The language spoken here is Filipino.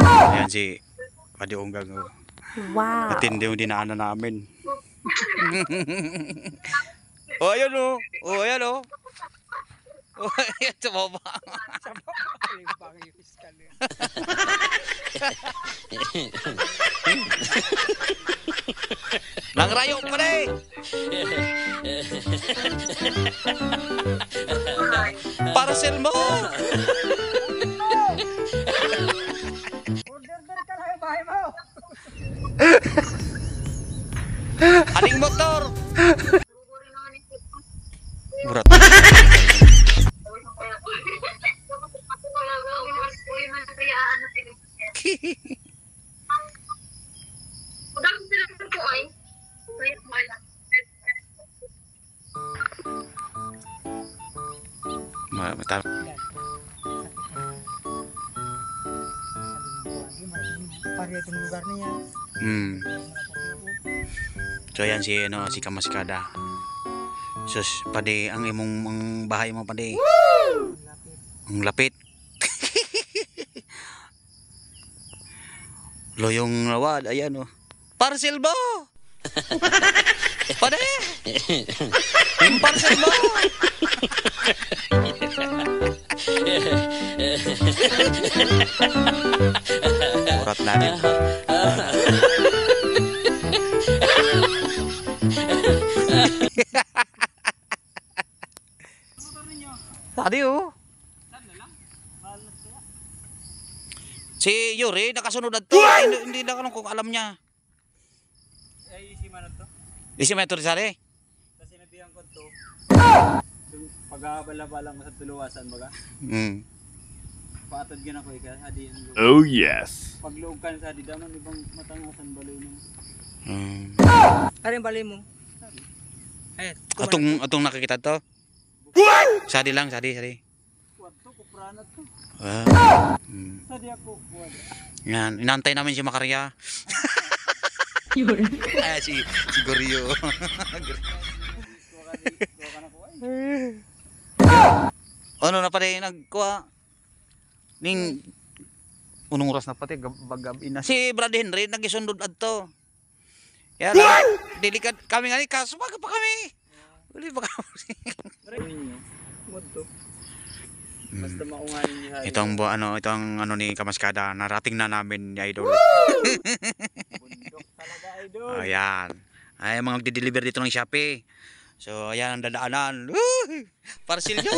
Ayan si Padi Unggang. Wow. Matindi yung dinaanan namin. Oh, ayan o. Oh, ayan o. Oh, ayan sa baba. Nangrayo pa rin. Parcel mo. Order ka lang yung bahay mo. Aling motor. Berat. Mata. Pari itong lugar niya. So yan si si Kamaskada. Sus, Padi ang imong ang bahay mo, Padi. Ang lapit. Loyong rawad, ayan oh. Parcel mo. Padi. Yung parcel mo. Urat natin. Tadi oh. Si Yuri nakasunod at to. Hindi na kung alam niya. Ay, si Manot to. Isi metro sari. Kasi nabihan ko to. Pag-aabala-bala mo sa tuluwasan baga. Paatod gina ko ika. Hadi ang Oh yes. pagluog ka sa hadi daman ibang matangasan baloy mo. Ano yung baloy mo? Eh, Atong nakikita to. Sadi lang, sadi. kuwad to, kupranat to. Sadi ako, kuwad. Yan, inantay namin si Makarya. Si Goryo. Kuwa ka na ko ay. Ano na pala nagkuha? Ning unong oras na pati bagab ina. Si Brad Henry nagisundod adto. Yan, delikad kami nga ni kaso pa kami. Uli ba kami? Kuwad to. Basta maunganin niya. Itong ano ni Kamaskada, narating na namin ni Idol. Bundok talaga, idol. Ayan. Ay mga magde-deliver dito ng Shopee. So ayan ang dadaanan. Parcel yun.